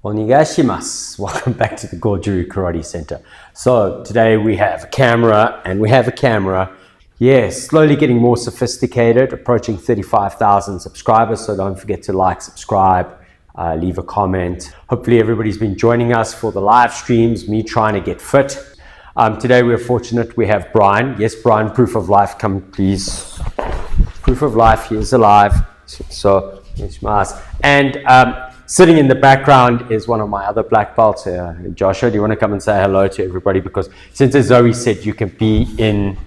Onegaishimasu. Welcome back to the Goju Ryu Karate Center. So today we have a camera, and we have a camera. Yes, slowly getting more sophisticated, approaching 35,000 subscribers. So don't forget to like, subscribe, leave a comment. Hopefully everybody's been joining us for the live streams, me trying to get fit. Today we're fortunate we have Brian. Yes, Brian, proof of life, come please. Proof of life, he is alive. So, and sitting in the background is one of my other black belts. Joshua, do you want to come and say hello to everybody? Because since as Zoe said, you can be in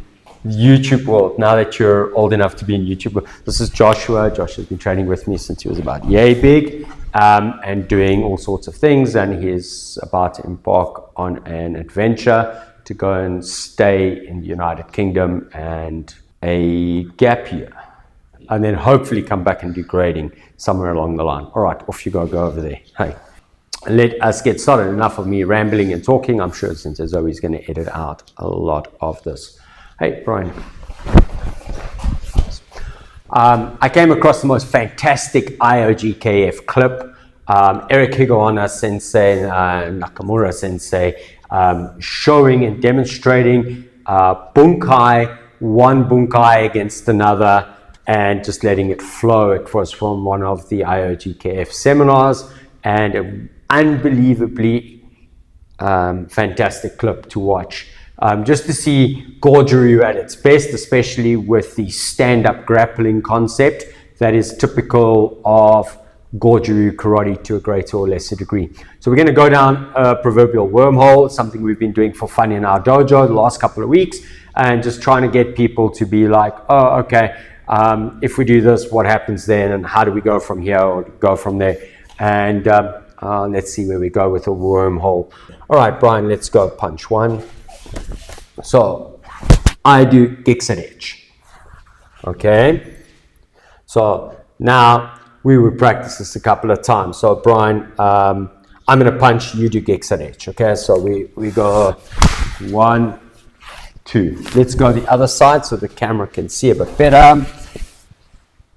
the YouTube world now that you're old enough to be in YouTube. This is Joshua. Joshua's been training with me since he was about yay big and doing all sorts of things. And he's about to embark on an adventure to go and stay in the United Kingdom and a gap year. And then hopefully come back and do grading somewhere along the line. All right, off you go over there. Hey, let us get started. Enough of me rambling and talking. I'm sure since Zoe's going to edit out a lot of this. Hey, Brian. I came across the most fantastic IOGKF clip. Eric Higawana Sensei, Nakamura Sensei, showing and demonstrating bunkai, one bunkai against another, and just letting it flow. It was from one of the IOGKF seminars, and an unbelievably fantastic clip to watch. Just to see Goju Ryu at its best, especially with the stand-up grappling concept that is typical of Goju Ryu karate to a greater or lesser degree. So we're going to go down a proverbial wormhole, something we've been doing for fun in our dojo the last couple of weeks, and just trying to get people to be like, oh, okay, if we do this, what happens then, and how do we go from here or go from there? And let's see where we go with a wormhole. All right, Brian, let's go. Punch one. So I do Geki Sai Dai Ichi. Okay. So now we would practice this a couple of times. So Brian, I'm going to punch, you do Geki Sai Dai Ichi. Okay. So we go 1, 2. Let's go the other side so the camera can see a bit better.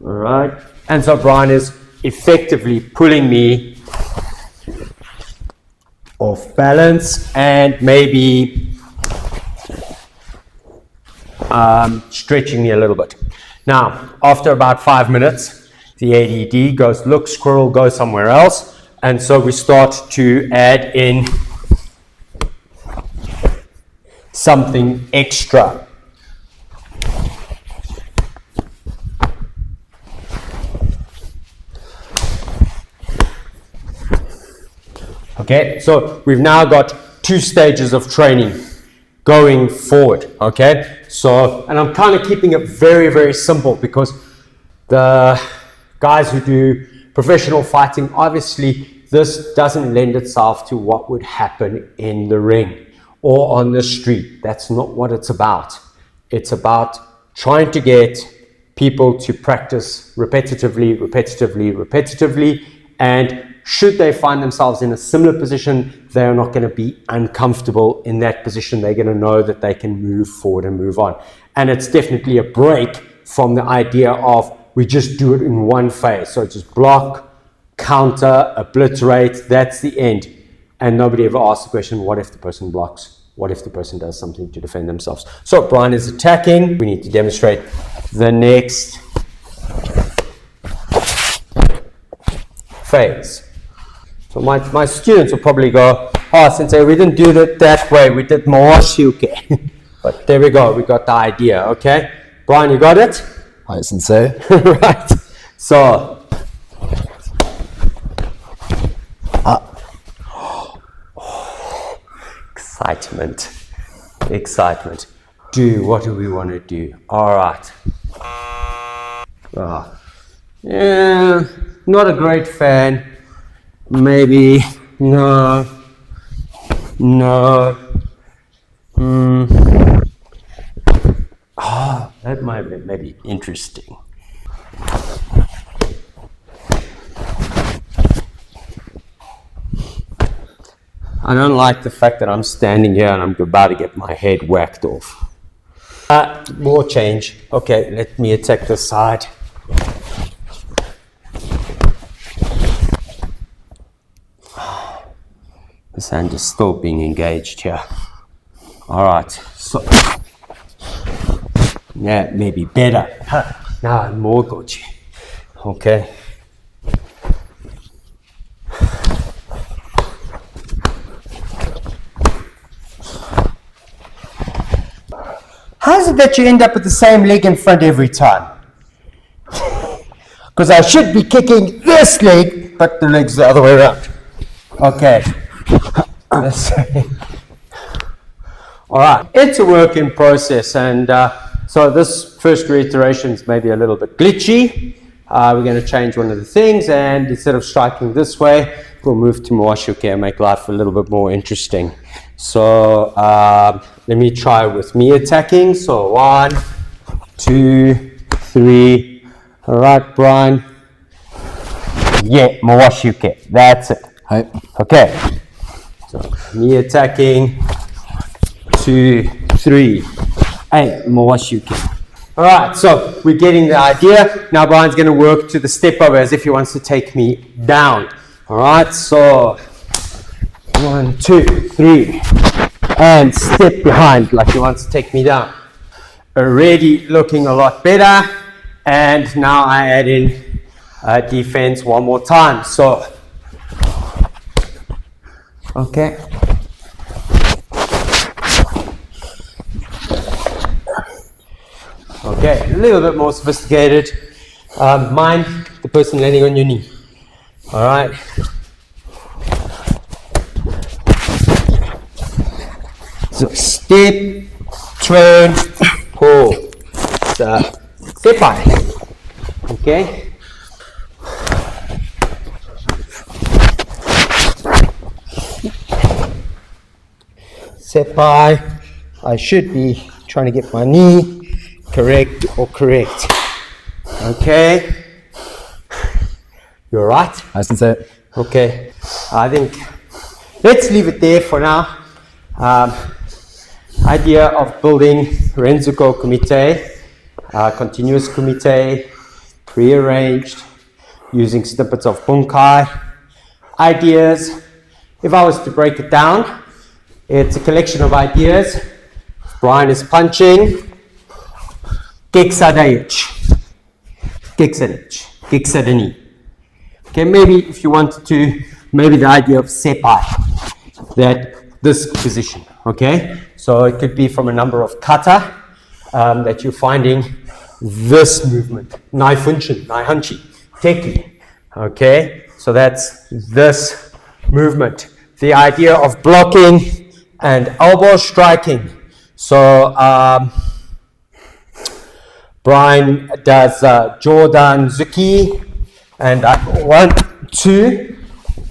All right. And so Brian is effectively pulling me off balance and maybe stretching me a little bit. Now, after about 5 minutes, the ADD goes, look, squirrel, go somewhere else. And so we start to add in something extra. Okay, so we've now got 2 stages of training going forward. Okay, so, and I'm kind of keeping it very, very simple because the guys who do professional fighting, obviously this doesn't lend itself to what would happen in the ring or on the street. That's not what it's about. It's about trying to get people to practice repetitively, and should they find themselves in a similar position, they're not going to be uncomfortable in that position. They're going to know that they can move forward and move on. And it's definitely a break from the idea of we just do it in one phase. So just block, counter, obliterate, that's the end. And nobody ever asks the question, what if the person blocks? What if the person does something to defend themselves? So Brian is attacking. We need to demonstrate the next phase. So my students will probably go, oh, Sensei, we didn't do it that way. We did more shuke. But there we go. We got the idea, okay? Brian, you got it? Hi, Sensei. Right. So. Excitement. What do we want to do? All right. Yeah, not a great fan. Maybe, no. That might be maybe interesting. I don't like the fact that I'm standing here and I'm about to get my head whacked off. More change. Okay, let me attack this side. This hand is still being engaged here. All right, so yeah, maybe better. Now more Goju. Okay. How is it that you end up with the same leg in front every time? Because I should be kicking this leg, but the leg's the other way around. Okay. All right, it's a work in process, and so this first reiteration is maybe a little bit glitchy. We're going to change one of the things, and instead of striking this way, we'll move to Mawashuke and make life a little bit more interesting. So let me try with me attacking. So 1, 2, 3. All right, Brian. Yeah, Mawashuke. That's it. Hi. Okay. So me attacking. 2, 3. Hey, Mawashuke. All right, so we're getting the idea. Now Brian's going to work to the step over as if he wants to take me down. All right, so 1, 2, 3, and step behind like he wants to take me down. Already looking a lot better, and now I add in defense one more time. So, okay. Okay, a little bit more sophisticated. Mind the person landing on your knee. All right. So step, turn, pull. So step by. Okay. Step by. I should be trying to get my knee correct or correct. Okay. You're right. Hi, Sensei. Okay. I think let's leave it there for now. Idea of building Renzoku kumite, continuous kumite, prearranged, using snippets of bunkai. Ideas, if I was to break it down, it's a collection of ideas. Brian is punching. Geki Sai Dai Ichi. Geki Sai Dai Ichi. Geki Sai Dai Ni. Okay, maybe if you wanted to, maybe the idea of seppai, that this position, okay? So it could be from a number of kata that you're finding this movement, nai funshin, nai hanchi, teki, okay? So that's this movement. The idea of blocking and elbow striking. So Brian does Jordan Zuki, and 1, 2,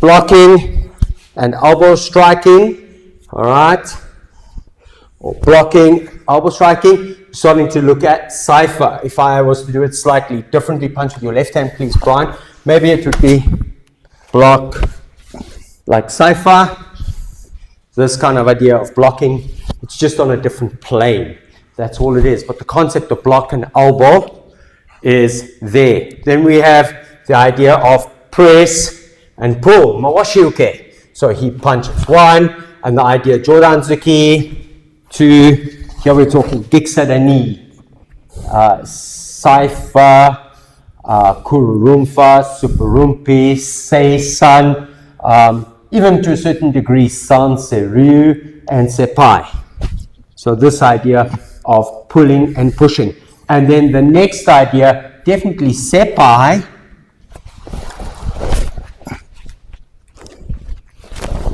blocking and elbow striking. All right, or blocking, elbow striking. Starting to look at cipher. If I was to do it slightly differently, punch with your left hand, please, Brian. Maybe it would be block like cipher. This kind of idea of blocking. It's just on a different plane. That's all it is. But the concept of block and elbow is there. Then we have the idea of press and pull, Mawashuke. So he punches 1, and the idea Jordan Zuki, 2, here we're talking Geki Sai Dai Ni, Cipher, Kururumfa, Superumpi, Seisan, even to a certain degree Sanse Ryu and Seppai. So this idea of pulling and pushing. And then the next idea, definitely Seppai.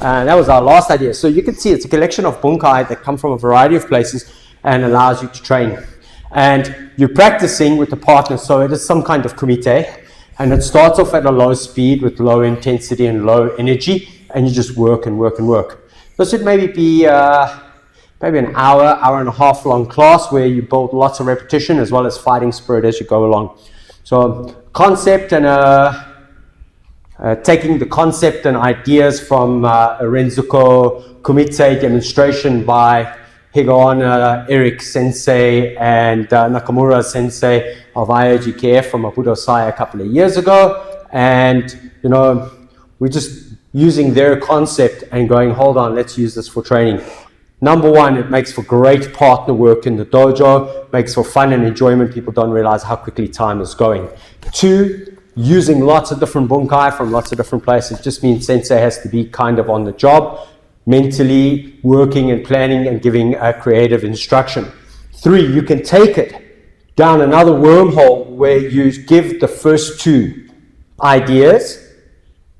That was our last idea. So you can see it's a collection of bunkai that come from a variety of places and allows you to train. And you're practicing with a partner, so it is some kind of kumite. And it starts off at a low speed with low intensity and low energy, and you just work and work and work. This would maybe be maybe an hour and a half long class where you build lots of repetition as well as fighting spirit as you go along. So concept and taking the concept and ideas from a Renzoku kumite demonstration by Higaonna Eric Sensei and Nakamura Sensei of IOGKF from Budosai a couple of years ago. And, you know, We're just using their concept and going, hold on, let's use this for training. Number one, it makes for great partner work in the dojo, makes for fun and enjoyment. People don't realize how quickly time is going. Two, using lots of different bunkai from lots of different places just means sensei has to be kind of on the job, mentally working and planning and giving a creative instruction. Three, you can take it down another wormhole where you give the first two ideas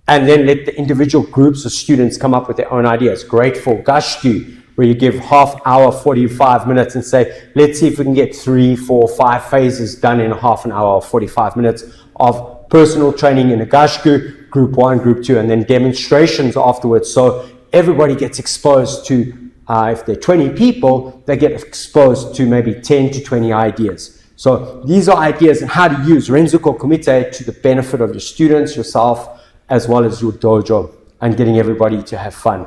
and then let the individual groups of students come up with their own ideas. Great for Gashtu, where you give half hour, 45 minutes and say, let's see if we can get 3, 4, 5 phases done in half an hour or 45 minutes of personal training in a Gashku, group 1, group 2, and then demonstrations afterwards. So everybody gets exposed to, if there are 20 people, they get exposed to maybe 10 to 20 ideas. So these are ideas and how to use Renzoku Kumite to the benefit of your students, yourself, as well as your dojo, and getting everybody to have fun.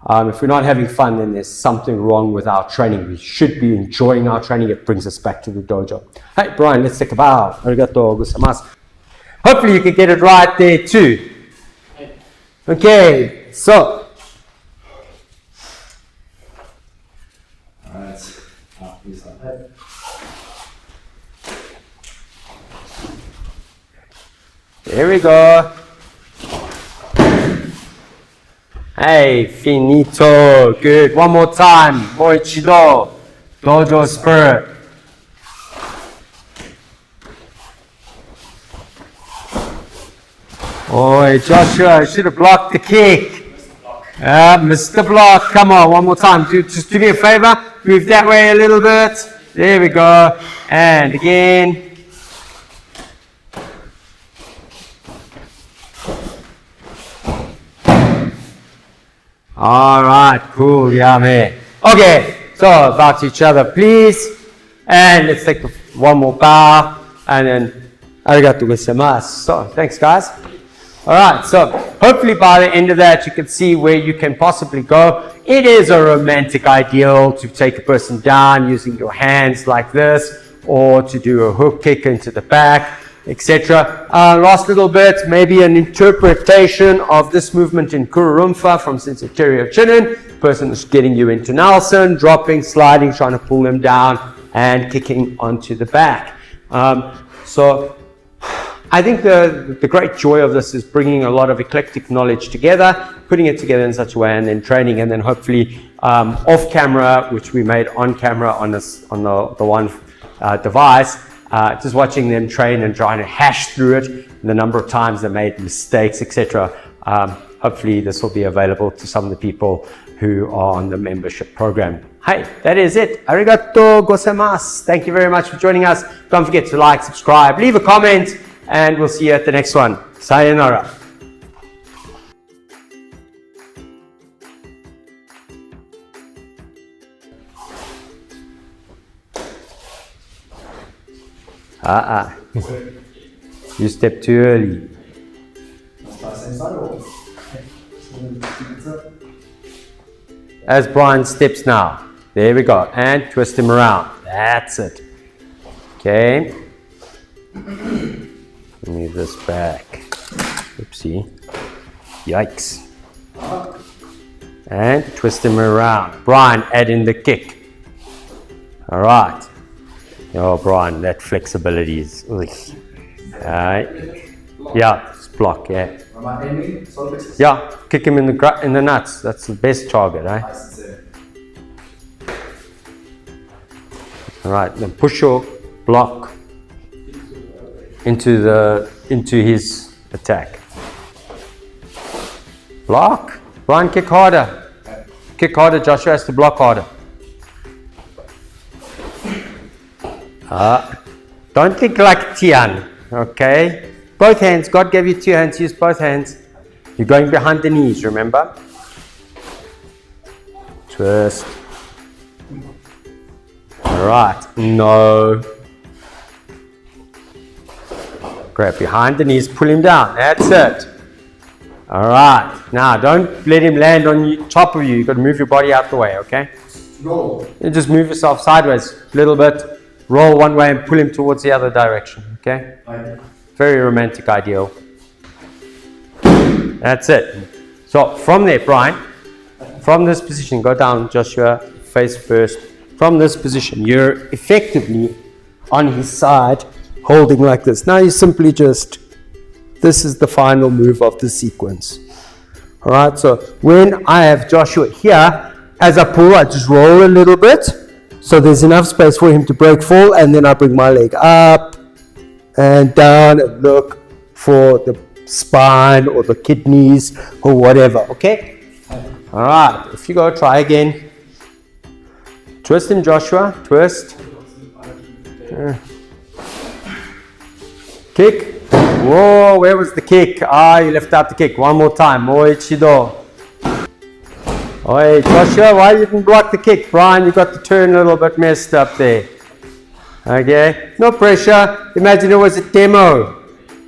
If we're not having fun, then there's something wrong with our training. We should be enjoying our training. It brings us back to the dojo. Hey, Brian, let's take a bow. Arigato gozaimasu. Hopefully you can get it right there too. Okay, so. Alright. Please on head. There we go. Hey, finito. Good. One more time. Moichido. Dojo spirit. Oh, Joshua, should have blocked the kick. Mr. Block. Come on, one more time. Just do me a favor. Move that way a little bit. There we go. And again. All right, cool, yummy. Okay, so bow to each other, please. And let's take one more bow. And then, arigatou gozaimasu. So, thanks, guys. All right, so hopefully by the end of that, you can see where you can possibly go. It is a romantic ideal to take a person down using your hands like this, or to do a hook kick into the back, etc. Last little bit, maybe an interpretation of this movement in Kururumfa from Sensei Terrio Chinin. Person is getting you into Nelson, dropping, sliding, trying to pull them down, and kicking onto the back. So I think the great joy of this is bringing a lot of eclectic knowledge together, putting it together in such a way, and then training, and then hopefully off camera, which we made on camera on the one device, just watching them train and trying to hash through it, the number of times they made mistakes, etc. Hopefully this will be available to some of the people who are on the membership program. Hey, that is it. Arigato gozaimasu. Thank you very much for joining us. Don't forget to like, subscribe, leave a comment, and we'll see you at the next one. Sayonara. You stepped too early. As Brian steps now. There we go. And twist him around. That's it. Okay. Move this back. Oopsie. Yikes. And twist him around. Brian, add in the kick. All right. Oh, Brian, that flexibility is. Yeah, just block. Yeah. Yeah, kick him in the nuts. That's the best target, right? All right. Then push your block into his attack. Block. Brian, kick harder. Kick harder. Joshua has to block harder. Don't think like Tian, okay? Both hands. God gave you 2 hands. Use both hands. You're going behind the knees, remember? Twist. All right. No. Grab behind the knees. Pull him down. That's it. All right. Now, don't let him land on top of you. You've got to move your body out the way, okay? Roll. You just move yourself sideways a little bit. Roll one way and pull him towards the other direction, okay? Very romantic ideal. That's it. So from there, Brian, from this position, go down, Joshua, face first. From this position, you're effectively on his side, holding like this. Now you simply just, this is the final move of the sequence. All right, so when I have Joshua here, as I pull, I just roll a little bit. So there's enough space for him to break fall, and then I bring my leg up and down and look for the spine or the kidneys or whatever, okay? All right, if you go, try again. Twist him, Joshua, twist. Kick. Whoa, where was the kick? Ah, you left out the kick. One more time. Moichido. Oi, Joshua, why you didn't block the kick? Brian, you got the turn a little bit messed up there. Okay, no pressure. Imagine it was a demo.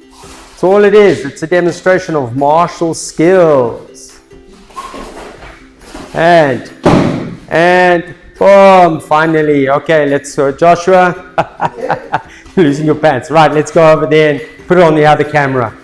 That's all it is. It's a demonstration of martial skills. And boom, finally. Okay, let's go. Joshua, losing your pants. Right, let's go over there and put it on the other camera.